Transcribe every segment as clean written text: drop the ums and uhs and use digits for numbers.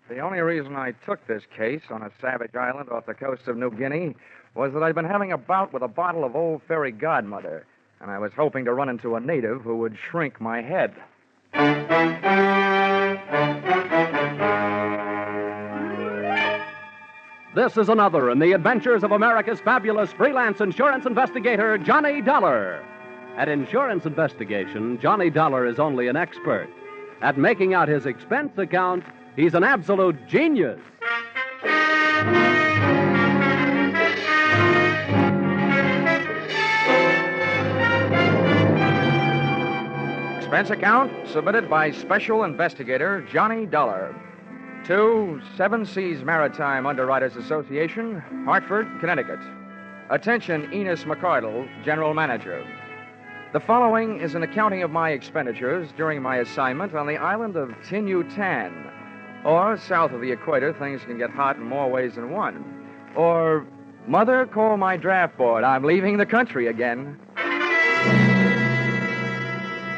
The only reason I took this case on a savage island off the coast of New Guinea was that I'd been having a bout with a bottle of Old Fairy Godmother, and I was hoping to run into a native who would shrink my head. This is another in the adventures of America's fabulous freelance insurance investigator, Johnny Dollar. At insurance investigation, Johnny Dollar is only an expert. At making out his expense account, he's an absolute genius. Expense account submitted by Special Investigator Johnny Dollar to Seven Seas Maritime Underwriters Association, Hartford, Connecticut. Attention, Enos McCardle, General Manager. The following is an accounting of my expenditures during my assignment on the island of Tin-Yutan. Or, south of the equator, things can get hot in more ways than one. Or, Mother, call my draft board. I'm leaving the country again.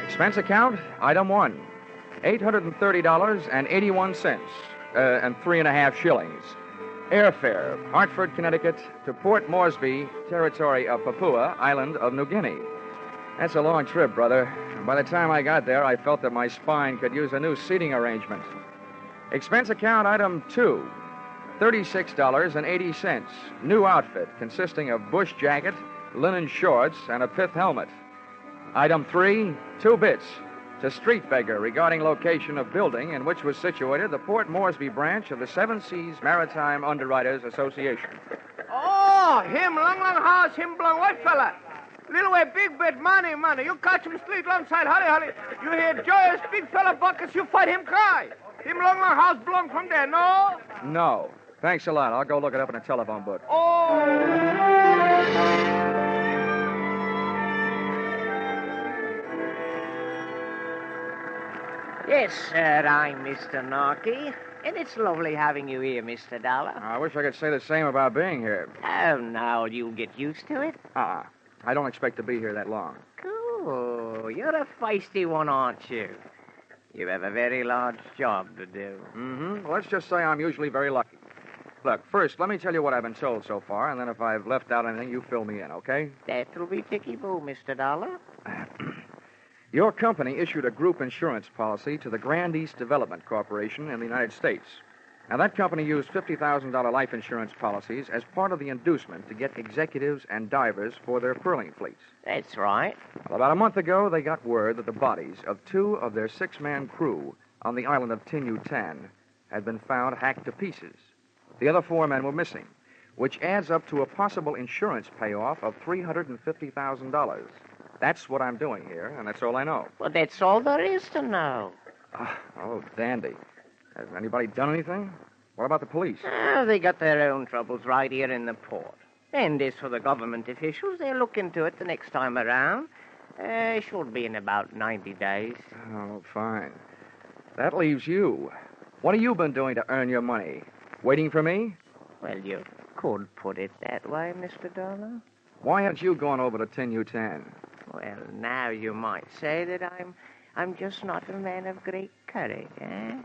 Expense account, item 1, $830.81, and 3.5 shillings. Airfare, Hartford, Connecticut, to Port Moresby, territory of Papua, island of New Guinea. That's a long trip, brother. And by the time I got there, I felt that my spine could use a new seating arrangement. Expense account, item 2, $36.80. New outfit consisting of bush jacket, linen shorts, and a pith helmet. Item 3, 2 bits to street beggar regarding location of building in which was situated the Port Moresby branch of the Seven Seas Maritime Underwriters Association. Oh, him, long house, him belong white fella. Little way, big bit, money. You catch him street alongside, holly. You hear joyous, big fella buckets, you fight him cry. Him long house belong from there, no? No. Thanks a lot. I'll go look it up in a telephone book. Oh. Yes, sir, I'm Mr. Narky, and it's lovely having you here, Mr. Dollar. I wish I could say the same about being here. Oh, now you'll get used to it. I don't expect to be here that long. Cool. You're a feisty one, aren't you? You have a very large job to do. Mm-hmm. Well, let's just say I'm usually very lucky. Look, first, let me tell you what I've been told so far, and then if I've left out anything, you fill me in, okay? That'll be ticky-boo, Mr. Dollar. Your company issued a group insurance policy to the Grand East Development Corporation in the United States. Now, that company used $50,000 life insurance policies as part of the inducement to get executives and divers for their pearling fleets. That's right. Well, about a month ago, they got word that the bodies of 2 of their 6-man crew on the island of Tin-Yutan had been found hacked to pieces. The other 4 men were missing, which adds up to a possible insurance payoff of $350,000. That's what I'm doing here, and that's all I know. Well, that's all there is to know. Oh, dandy. Has anybody done anything? What about the police? They got their own troubles right here in the port. And as for the government officials, they'll look into it the next time around. Should be in about 90 days. Oh, fine. That leaves you. What have you been doing to earn your money? Waiting for me? Well, you could put it that way, Mr. Dollar. Why haven't you gone over to Tin-Yutan? Well, now you might say that I'm just not a man of great courage, eh?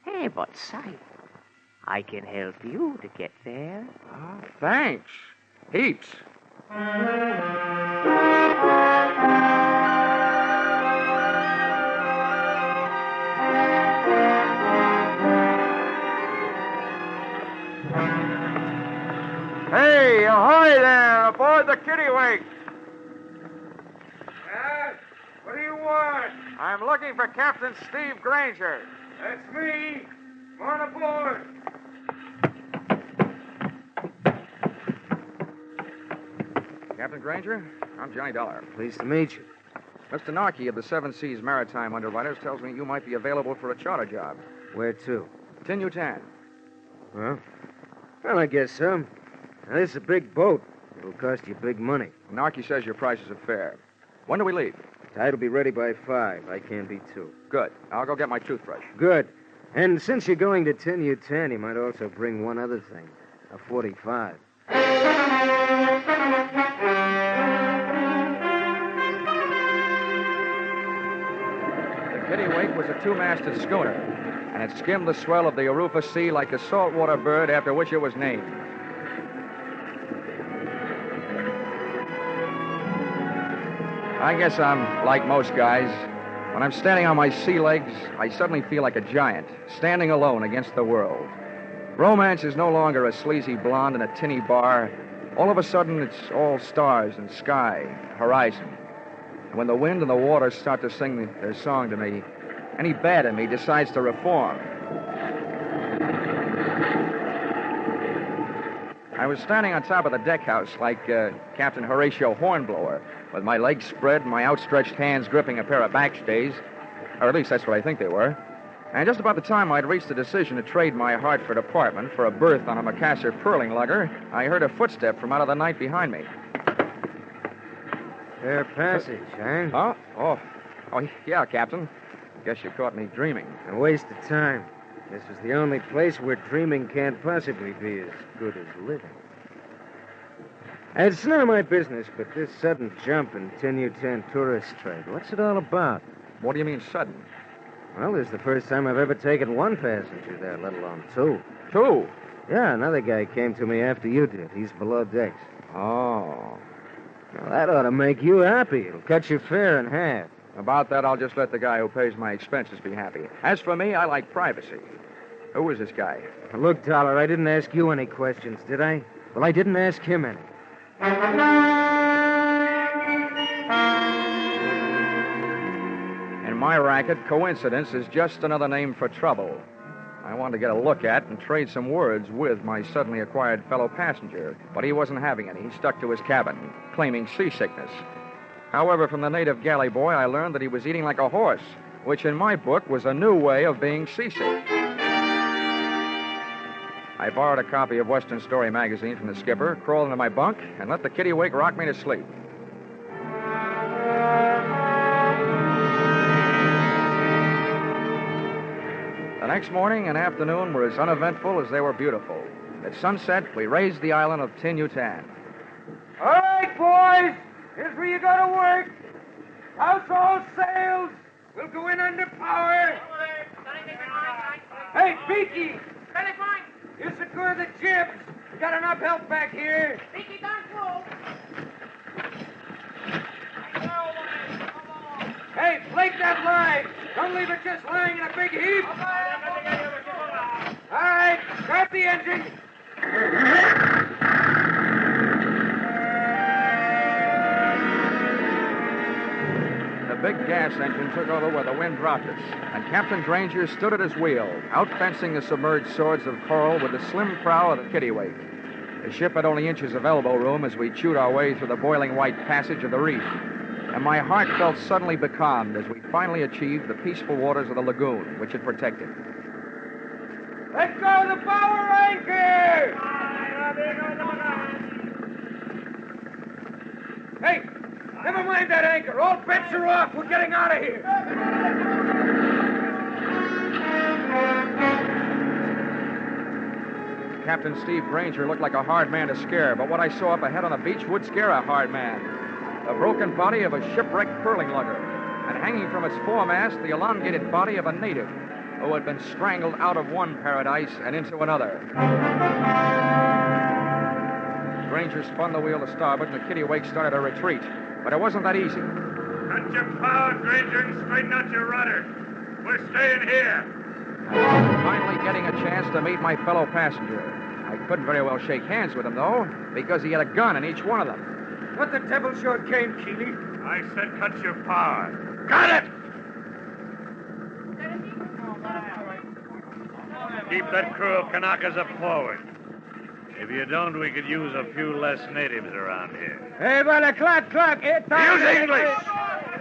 Hey, but say, I can help you to get there. Oh, thanks. Heaps. Hey, ahoy there, aboard the Kittiwake. What do you want? I'm looking for Captain Steve Granger. That's me. Come on aboard. Captain Granger, I'm Johnny Dollar. Pleased to meet you. Mr. Narky of the Seven Seas Maritime Underwriters tells me you might be available for a charter job. Where to? Tin-Yutan. Well, I guess so. Now, this is a big boat. It'll cost you big money. Narky says your prices are fair. When do we leave? Tide will be ready by 5. I can't be 2. Good. I'll go get my toothbrush. Good. And since you're going to Tin-Yutan, you might also bring one other thing. A 45. The Kittiwake was a 2-masted schooner. and it skimmed the swell of the Arufa Sea like a saltwater bird after which it was named. I guess I'm like most guys. When I'm standing on my sea legs, I suddenly feel like a giant, standing alone against the world. Romance is no longer a sleazy blonde in a tinny bar. All of a sudden, it's all stars and sky, horizon. And when the wind and the water start to sing their song to me, any bad in me decides to reform. I was standing on top of the deck house like Captain Horatio Hornblower, with my legs spread and my outstretched hands gripping a pair of backstays, or at least that's what I think they were. And just about the time I'd reached the decision to trade my Hartford apartment for a berth on a Macassar pearling lugger, I heard a footstep from out of the night behind me. Fair passage, huh? Huh? Oh, yeah, Captain. Guess you caught me dreaming. A waste of time. This is the only place where dreaming can't possibly be as good as living. It's none of my business, but this sudden jump in Tin-Yutan tourist trade, what's it all about? What do you mean, sudden? Well, this is the first time I've ever taken one passenger there, let alone two. Two? Yeah, another guy came to me after you did. He's below decks. Oh. Well, that ought to make you happy. It'll cut your fare in half. About that, I'll just let the guy who pays my expenses be happy. As for me, I like privacy. Who is this guy? Look, Dollar, I didn't ask you any questions, did I? Well, I didn't ask him any. In my racket, coincidence is just another name for trouble. I wanted to get a look at and trade some words with my suddenly acquired fellow passenger, but he wasn't having any. He stuck to his cabin, claiming seasickness. However, from the native galley boy, I learned that he was eating like a horse, which in my book was a new way of being seasick. I borrowed a copy of Western Story magazine from the skipper, crawled into my bunk, and let the kitty-wake rock me to sleep. The next morning and afternoon were as uneventful as they were beautiful. At sunset, we raised the island of Tin-Yutan. All right, boys. Here's where you go to work. House all sails. We'll go in under power. Hey, Beaky. You secure the jibs. We got enough help back here. Beaky, down full. Hey, flake that line. Don't leave it just lying in a big heap. All right, start the engine. The big gas engine took over where the wind dropped us, and Captain Granger stood at his wheel, outfencing the submerged swords of coral with the slim prow of the kittiwake. The ship had only inches of elbow room as we chewed our way through the boiling white passage of the reef, and my heart felt suddenly becalmed as we finally achieved the peaceful waters of the lagoon, which it protected. Let go the power anchor! Hey, never mind that anchor. All bets are off. We're getting out of here. Captain Steve Granger looked like a hard man to scare, but what I saw up ahead on the beach would scare a hard man. The broken body of a shipwrecked pearling lugger, and hanging from its foremast, the elongated body of a native who had been strangled out of one paradise and into another. Granger spun the wheel to starboard, and the kittiwake started a retreat. But it wasn't that easy. Cut your power, Granger, and straighten out your rudder. We're staying here. I was finally getting a chance to meet my fellow passenger. I couldn't very well shake hands with him, though, because he had a gun in each one of them. What the devil's your game, Keeley? I said cut your power. Got it! Keep that crew of Kanakas up forward. If you don't, we could use a few less natives around here. Hey, brother, clock. Use English!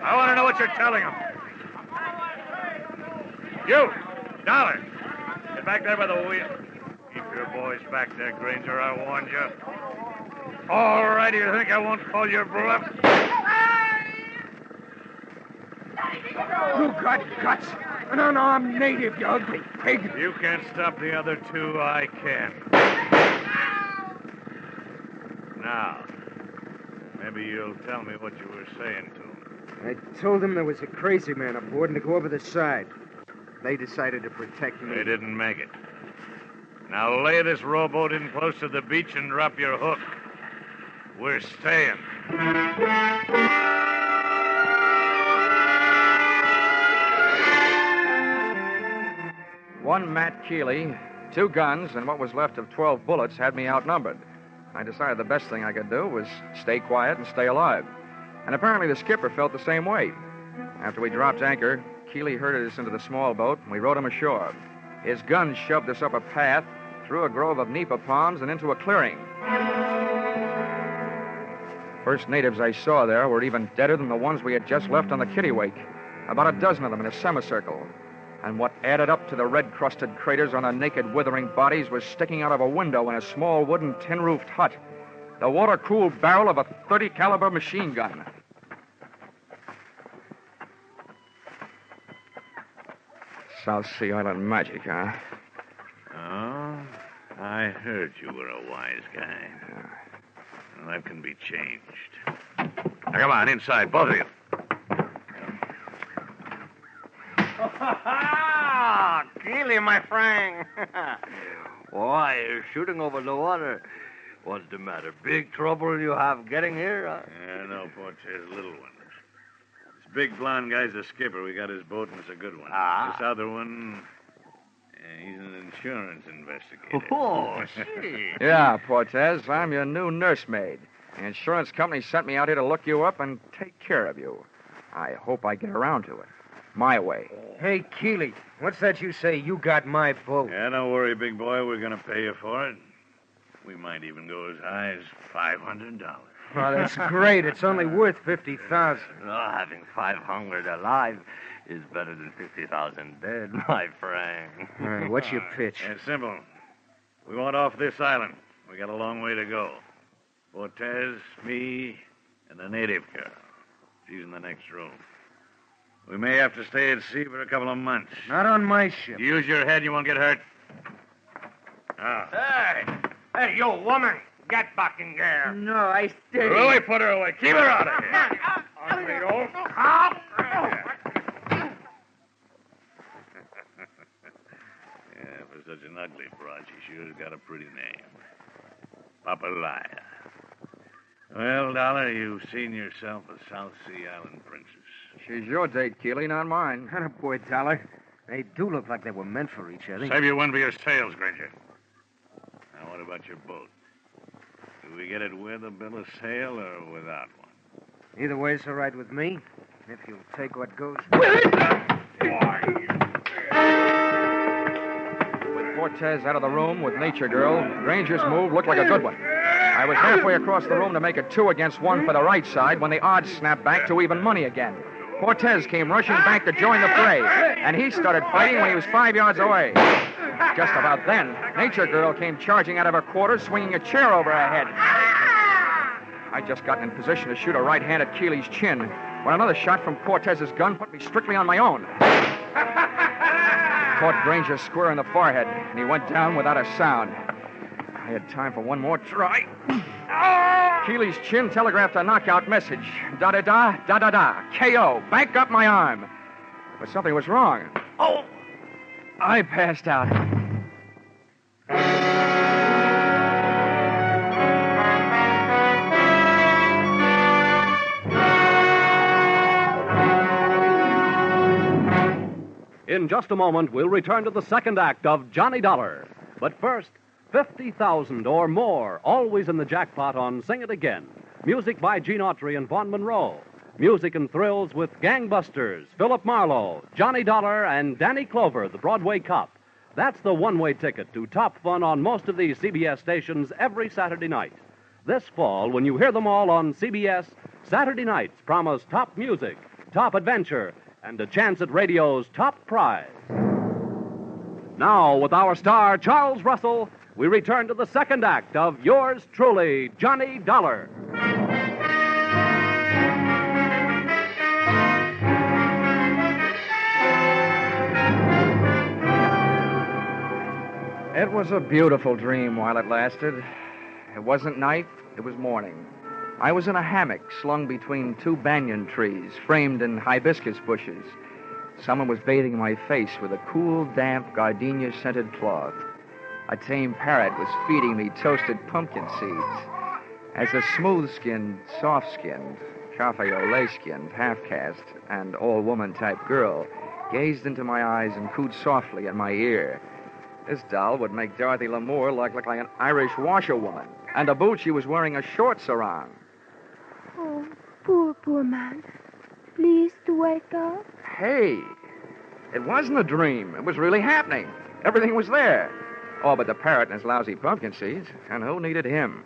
I want to know what you're telling them. You, Dollar, get back there by the wheel. Keep your boys back there, Granger, I warned you. All right, you think I won't call your bluff? You got guts. No, I'm native, you ugly pig. You can't stop the other two, I can. Now, maybe you'll tell me what you were saying to him. I told him there was a crazy man aboard and to go over the side. They decided to protect me. They didn't make it. Now lay this rowboat in close to the beach and drop your hook. We're staying. One Matt Keeley, 2 guns, and what was left of 12 bullets had me outnumbered. I decided the best thing I could do was stay quiet and stay alive. And apparently the skipper felt the same way. After we dropped anchor, Keeley herded us into the small boat, and we rowed him ashore. His guns shoved us up a path, through a grove of nipa palms, and into a clearing. First natives I saw there were even deader than the ones we had just left on the kittiwake. About a dozen of them in a semicircle. And what added up to the red-crusted craters on their naked, withering bodies was sticking out of a window in a small wooden tin-roofed hut. The water-cooled barrel of a .30 caliber machine gun. South Sea Island magic, huh? Oh, I heard you were a wise guy. Well, that can be changed. Now, come on, inside, both of you. Keeley, my friend. Why, you're shooting over the water. What's the matter? Big trouble you have getting here? Yeah, no, Portez, little one. This big blonde guy's the skipper. We got his boat, and it's a good one. Ah. This other one, he's an insurance investigator. Oh, gee. Yeah, Portez, I'm your new nursemaid. The insurance company sent me out here to look you up and take care of you. I hope I get around to it. My way. Hey, Keeley, what's that you say? You got my boat. Yeah, don't worry, big boy. We're going to pay you for it. We might even go as high as $500. Well, that's great. It's only worth $50,000. Oh, having 500 alive is better than 50,000 dead, my friend. All right, what's your pitch? It's simple. We want off this island. We got a long way to go. Cortez, me, and a native girl. She's in the next room. We may have to stay at sea for a couple of months. Not on my ship. Use your head, you won't get hurt. Now. Hey, you woman. Get back in there. No, I stay. Louie, put her away. Keep her out of here. On we go. Yeah, for such an ugly broad, she sure has got a pretty name. Papalaya. Well, Dollar, you've seen yourself a South Sea Island princess. She's your date, Keeley, not mine. Boy, Dollar. They do look like they were meant for each other. Save your one for your sails, Granger. Now, what about your boat? Do we get it with a bill of sale or without one? Either way, it's all right with me. If you'll take what goes. With Cortez out of the room with Nature Girl, Granger's move looked like a good one. I was halfway across the room to make it 2 against 1 for the right side when the odds snapped back to even money again. Cortez came rushing back to join the fray, and he started fighting when he was 5 yards away. Just about then, Nature Girl came charging out of her quarters, swinging a chair over her head. I'd just gotten in position to shoot a right hand at Keeley's chin when another shot from Cortez's gun put me strictly on my own. Caught Granger square in the forehead, and he went down without a sound. I had time for one more try. Keeley's chin telegraphed a knockout message. Da-da-da, da-da-da, K.O., back up my arm. But something was wrong. Oh! I passed out. In just a moment, we'll return to the second act of Johnny Dollar. But first, 50,000 or more, always in the jackpot on Sing It Again. Music by Gene Autry and Vaughn Monroe. Music and thrills with Gangbusters, Philip Marlowe, Johnny Dollar, and Danny Clover, the Broadway cop. That's the one-way ticket to top fun on most of these CBS stations every Saturday night. This fall, when you hear them all on CBS, Saturday nights promise top music, top adventure, and a chance at radio's top prize. Now, with our star, Charles Russell, we return to the second act of yours truly, Johnny Dollar. It was a beautiful dream while it lasted. It wasn't night, it was morning. I was in a hammock slung between 2 banyan trees, framed in hibiscus bushes. Someone was bathing my face with a cool, damp, gardenia-scented cloth. A tame parrot was feeding me toasted pumpkin seeds. As a smooth-skinned, soft-skinned, cafe au lait-skinned, half-caste, and all-woman type girl gazed into my eyes and cooed softly in my ear. This doll would make Dorothy Lamour look like an Irish washerwoman, and to boot she was wearing a short sarong. Oh, poor man. Please to wake up. Hey, it wasn't a dream. It was really happening. Everything was there. Oh, but the parrot and his lousy pumpkin seeds, and who needed him?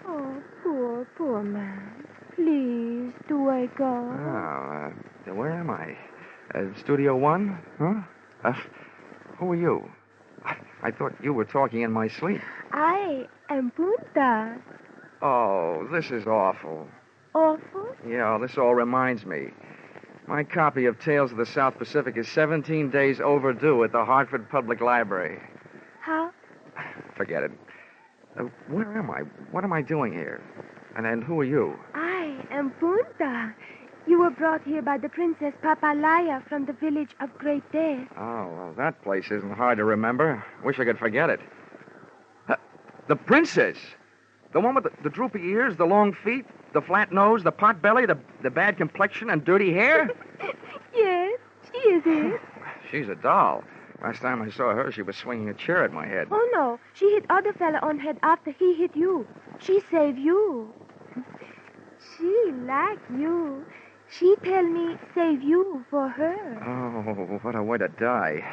Oh, poor man. Please to wake up. Oh, where am I? Studio One? Huh? Who are you? I thought you were talking in my sleep. I am Punta. Oh, this is awful. Awful? Yeah, this all reminds me. My copy of Tales of the South Pacific is 17 days overdue at the Hartford Public Library. How? Forget it. Where am I? What am I doing here? And who are you? I am Punta. You were brought here by the Princess Papalaya from the village of Great Death. Oh, well, that place isn't hard to remember. Wish I could forget it. The princess! The one with the droopy ears, the long feet, the flat nose, the pot belly, the bad complexion, and dirty hair? Yes, she is it. She's a doll. Last time I saw her, she was swinging a chair at my head. Oh, no. She hit other fella on head after he hit you. She saved you. She like you. She tell me save you for her. Oh, what a way to die.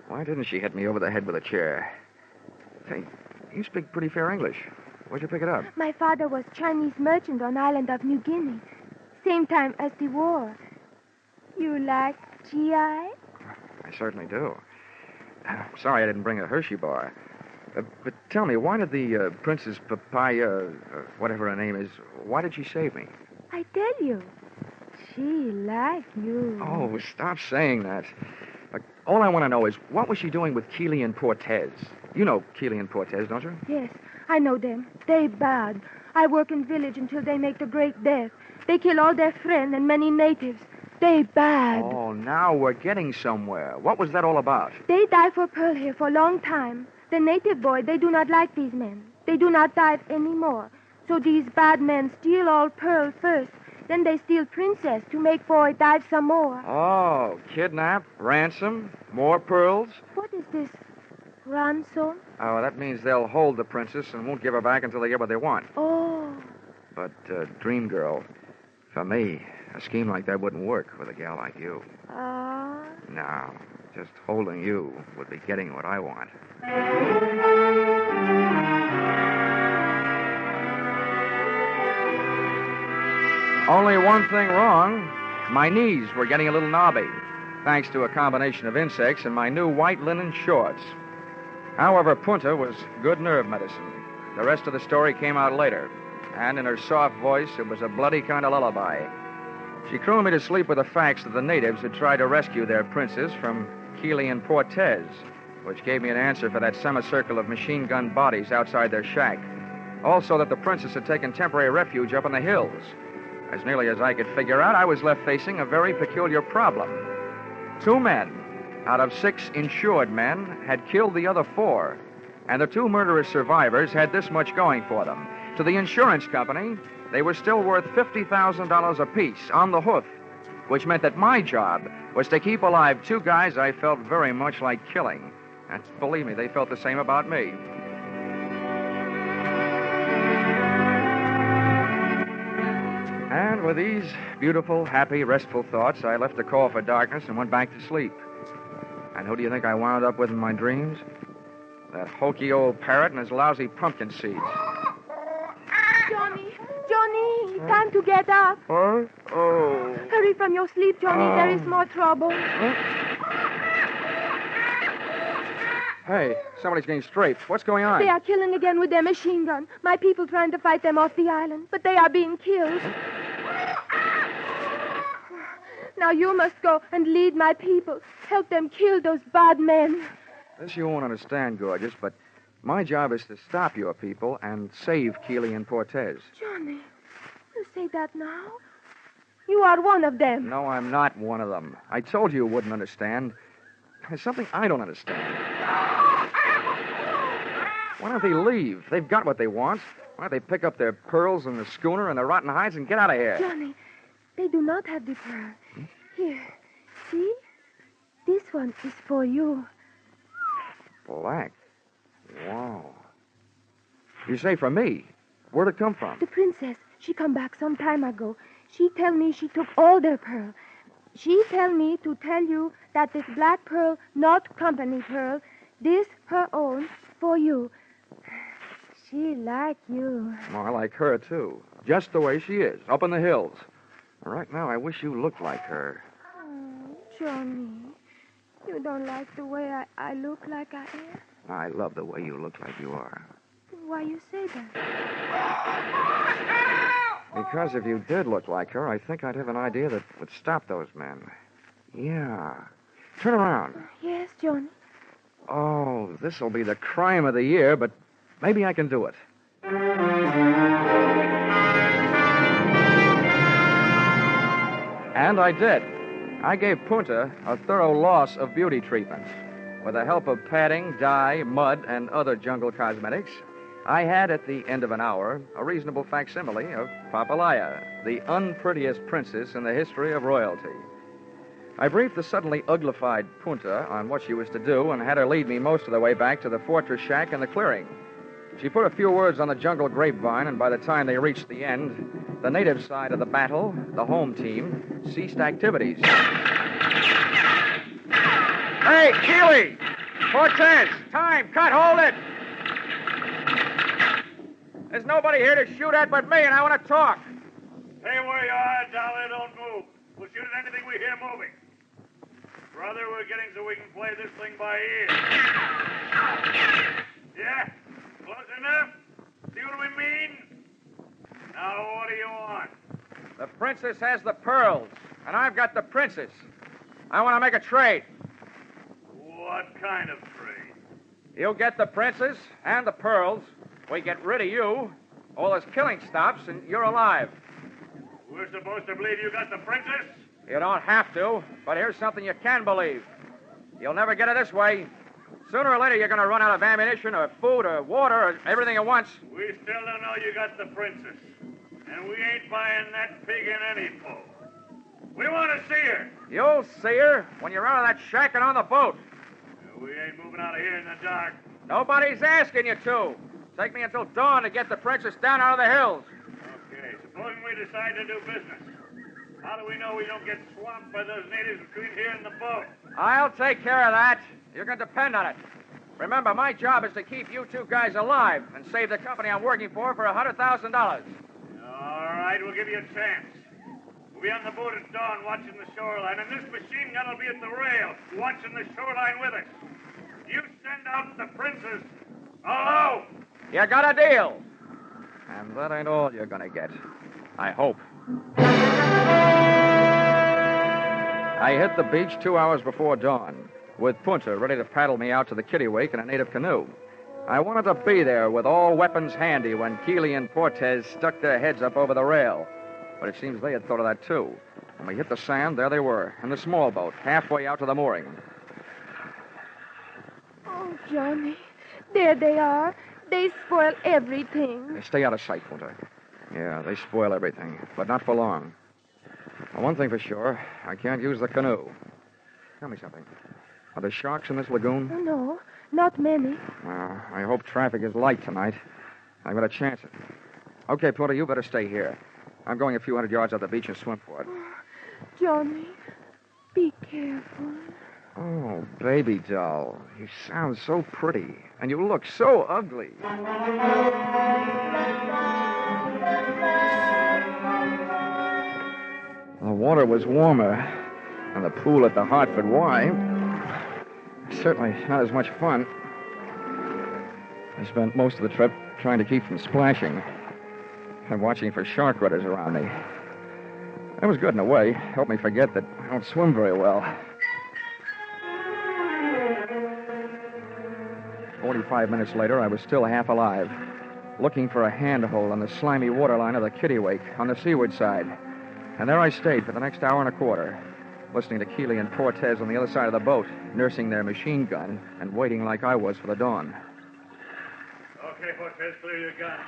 Why didn't she hit me over the head with a chair? Say, you speak pretty fair English. Where'd you pick it up? My father was Chinese merchant on island of New Guinea. Same time as the war. You like GI? I certainly do. Sorry I didn't bring a Hershey bar. But tell me, why did the Princess Papaya, whatever her name is, why did she save me? I tell you. She like you. Oh, stop saying that. All I want to know is, what was she doing with Keeley and Portez? You know Keeley and Portez, don't you? Yes, I know them. They bad. I work in village until they make the Great Death. They kill all their friends and many natives. They bad. Oh, now we're getting somewhere. What was that all about? They die for pearl here for a long time. The native boy, they do not like these men. They do not dive anymore. So these bad men steal all pearl first. Then they steal princess to make boy dive some more. Oh, kidnap, ransom, more pearls? What is this? Ransom? Oh, that means they'll hold the princess and won't give her back until they get what they want. Oh. But, Dream Girl, for me, a scheme like that wouldn't work with a gal like you. No, just holding you would be getting what I want. Only one thing wrong. My knees were getting a little knobby, thanks to a combination of insects and my new white linen shorts. However, Punta was good nerve medicine. The rest of the story came out later, and in her soft voice, it was a bloody kind of lullaby. She crooned me to sleep with the facts that the natives had tried to rescue their princess from Keeley and Portez, which gave me an answer for that semicircle of machine gun bodies outside their shack. Also that the princess had taken temporary refuge up in the hills. As nearly as I could figure out, I was left facing a very peculiar problem. 2 men out of 6 insured men had killed the other 4, and the 2 murderous survivors had this much going for them. To the insurance company, they were still worth $50,000 apiece on the hoof, which meant that my job was to keep alive 2 guys I felt very much like killing. And believe me, they felt the same about me. And with these beautiful, happy, restful thoughts, I left the call for darkness and went back to sleep. And who do you think I wound up with in my dreams? That hokey old parrot and his lousy pumpkin seeds. Johnny, time to get up. Huh? Oh. Hurry from your sleep, Johnny. There is more trouble. Hey, somebody's getting strafed. What's going on? They are killing again with their machine gun. My people trying to fight them off the island, but they are being killed. Now you must go and lead my people. Help them kill those bad men. This you won't understand, gorgeous, but my job is to stop your people and save Keeley and Portez. Johnny, you say that now? You are one of them. No, I'm not one of them. I told you wouldn't understand. There's something I don't understand. Why don't they leave? They've got what they want. Why don't they pick up their pearls and the schooner and the rotten hides and get out of here? Johnny, they do not have the pearl. Here, see? This one is for you. Black. Wow. You say for me? Where'd it come from? The princess, she come back some time ago. She tell me she took all their pearl. She tell me to tell you that this black pearl, not company pearl, this her own for you. She like you. Oh, I like her, too. Just the way she is, up in the hills. Right now, I wish you looked like her. Oh, Johnny, you don't like the way I look like I am? I love the way you look like you are. Why you say that? Because if you did look like her, I think I'd have an idea that would stop those men. Yeah. Turn around. Yes, Johnny. Oh, this'll be the crime of the year, but maybe I can do it. And I did. I gave Punta a thorough loss of beauty treatment. With the help of padding, dye, mud, and other jungle cosmetics, I had, at the end of an hour, a reasonable facsimile of Papalaya, the unprettiest princess in the history of royalty. I briefed the suddenly uglified Punta on what she was to do and had her lead me most of the way back to the fortress shack and the clearing. She put a few words on the jungle grapevine, and by the time they reached the end, the native side of the battle, the home team, ceased activities. Hey, Keeley! Cortez! Time! Cut! Hold it! There's nobody here to shoot at but me, and I want to talk. Stay where you are, Dollar. Don't move. We'll shoot at anything we hear moving. Brother, we're getting so we can play this thing by ear. Yeah? Close enough? See what we mean? Now, what do you want? The princess has the pearls, and I've got the princess. I want to make a trade. What kind of trade? You get the princess and the pearls. We get rid of you. All this killing stops, and you're alive. We're supposed to believe you got the princess? You don't have to, but here's something you can believe. You'll never get it this way. Sooner or later, you're going to run out of ammunition or food or water or everything at once. We still don't know you got the princess. And we ain't buying that pig in any po. We want to see her. You'll see her when you're out of that shack and on the boat. We ain't moving out of here in the dark. Nobody's asking you to. Take me until dawn to get the princess down out of the hills. Okay, supposing we decide to do business. How do we know we don't get swamped by those natives between here and the boat? I'll take care of that. You can depend on it. Remember, my job is to keep you two guys alive and save the company I'm working for $100,000. All right, we'll give you a chance. We'll be on the boat at dawn watching the shoreline, and this machine gun will be at the rail watching the shoreline with us. You send out the princess. Hello? You got a deal. And that ain't all you're gonna get. I hope. I hit the beach 2 hours before dawn, with Punta ready to paddle me out to the kittiwake in a native canoe. I wanted to be there with all weapons handy when Keeley and Cortez stuck their heads up over the rail. But it seems they had thought of that, too. When we hit the sand, there they were, in the small boat, halfway out to the mooring. Oh, Johnny, there they are. They spoil everything. They stay out of sight, Punta. Yeah, they spoil everything, but not for long. Well, one thing for sure, I can't use the canoe. Tell me something. Are there sharks in this lagoon? Oh, no, not many. Well, I hope traffic is light tonight. I've got a chance at it. Okay, Punta, you better stay here. I'm going a few hundred yards up the beach and swim for it. Oh, Johnny, be careful. Oh, baby doll, you sound so pretty, and you look so ugly. The water was warmer, and the pool at the Hartford Y certainly not as much fun. I spent most of the trip trying to keep from splashing and watching for shark rudders around me. That was good in a way. Helped me forget that I don't swim very well. 45 minutes later, I was still half alive, looking for a handhold on the slimy waterline of the kittiwake on the seaward side. And there I stayed for the next hour and a quarter, listening to Keeley and Cortez on the other side of the boat, nursing their machine gun and waiting like I was for the dawn. Okay, Cortez, clear your gun.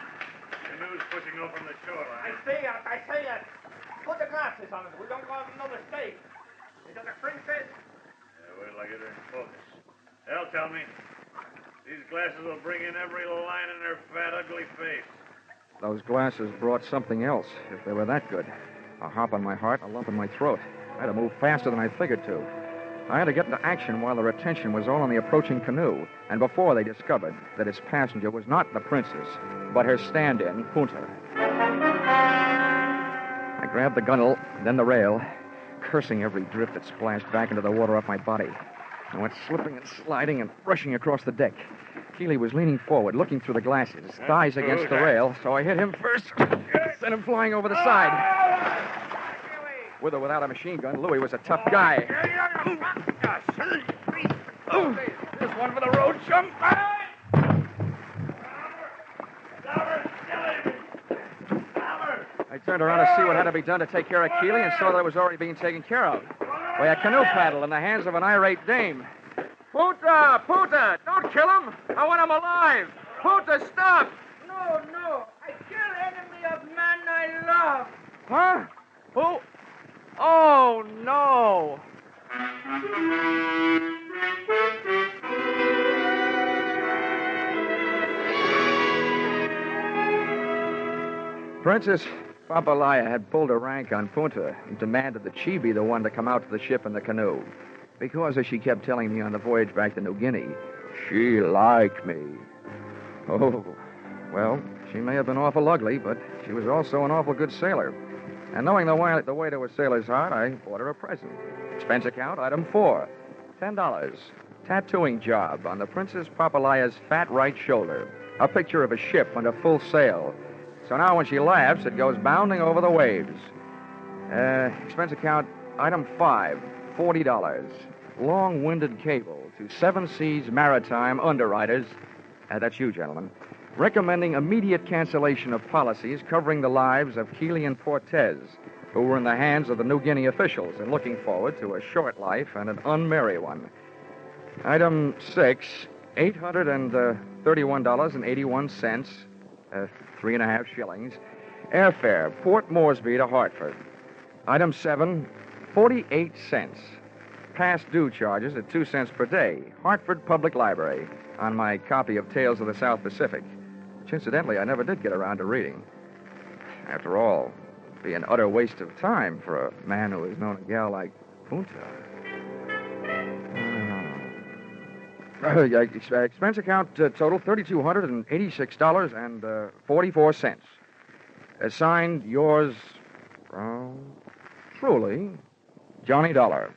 Canoe's pushing over from the shoreline. I see it. Put the glasses on it. We don't go have no mistake. Is that the princess? Yeah, wait till I get her in focus. They'll tell me. These glasses will bring in every line in her fat, ugly face. Those glasses brought something else, if they were that good. A hop in my heart, a lump in my throat. I had to move faster than I figured to. I had to get into action while their attention was all on the approaching canoe, and before they discovered that its passenger was not the princess, but her stand-in, Punta. I grabbed the gunwale, then the rail, cursing every drift that splashed back into the water off my body. I went slipping and sliding and rushing across the deck. Keeley was leaning forward, looking through the glasses, his thighs against the rail, so I hit him first, sent him flying over the side. With or without a machine gun, Louis was a tough guy. This one for the road, chum. I turned around to see what had to be done to take care of Keeley and saw that it was already being taken care of by a canoe paddle in the hands of an irate dame. Puta, don't kill him. I want him alive. Puta, stop. No. I kill enemy of man I love. Huh? Who? Oh, no. Princess Papalaya had pulled a rank on Punta and demanded that she be the one to come out to the ship in the canoe. Because, as she kept telling me on the voyage back to New Guinea, she liked me. Oh, well, she may have been awful ugly, but she was also an awful good sailor. And knowing the way to a sailor's heart, I bought her a present. Expense account, item 4, $10. Tattooing job on the Princess Papalaya's fat right shoulder. A picture of a ship under full sail. So now when she laughs, it goes bounding over the waves. Expense account, item 5, $40. Long-winded cable to 7 Seas Maritime underwriters. That's you, gentlemen. Recommending immediate cancellation of policies covering the lives of Keeley and Cortez, who were in the hands of the New Guinea officials and looking forward to a short life and an unmerry one. Item 6, $831.81, 3.5 shillings. Airfare, Port Moresby to Hartford. Item 7, 48 cents. Past due charges at 2 cents per day. Hartford Public Library, on my copy of Tales of the South Pacific, which incidentally I never did get around to reading. After all, it'd be an utter waste of time for a man who has known a gal like Punta. Expense account total $3,286.44. Signed, yours, truly, Johnny Dollar.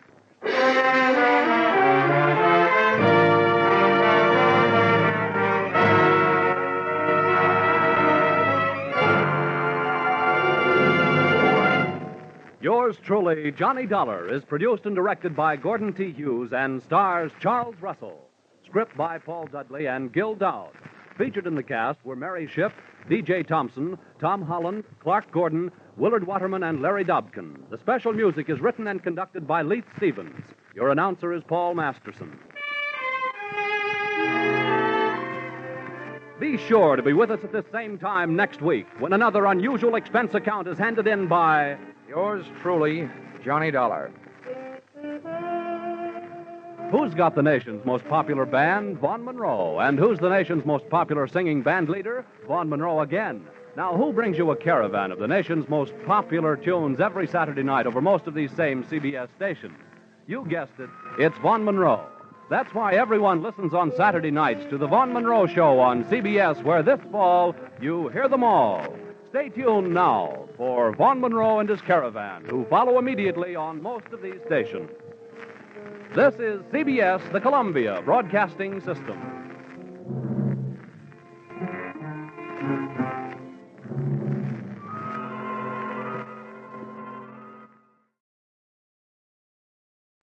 Yours truly, Johnny Dollar, is produced and directed by Gordon T. Hughes and stars Charles Russell. Script by Paul Dudley and Gil Dowd. Featured in the cast were Mary Shipp, D.J. Thompson, Tom Holland, Clark Gordon, Willard Waterman, and Larry Dobkin. The special music is written and conducted by Leith Stevens. Your announcer is Paul Masterson. Be sure to be with us at this same time next week when another unusual expense account is handed in by... Yours truly, Johnny Dollar. Who's got the nation's most popular band? Vaughn Monroe. And who's the nation's most popular singing band leader? Vaughn Monroe again. Now, who brings you a caravan of the nation's most popular tunes every Saturday night over most of these same CBS stations? You guessed it, it's Vaughn Monroe. That's why everyone listens on Saturday nights to the Vaughn Monroe Show on CBS, where this fall, you hear them all. Stay tuned now for Vaughn Monroe and his caravan, who follow immediately on most of these stations. This is CBS, the Columbia Broadcasting System.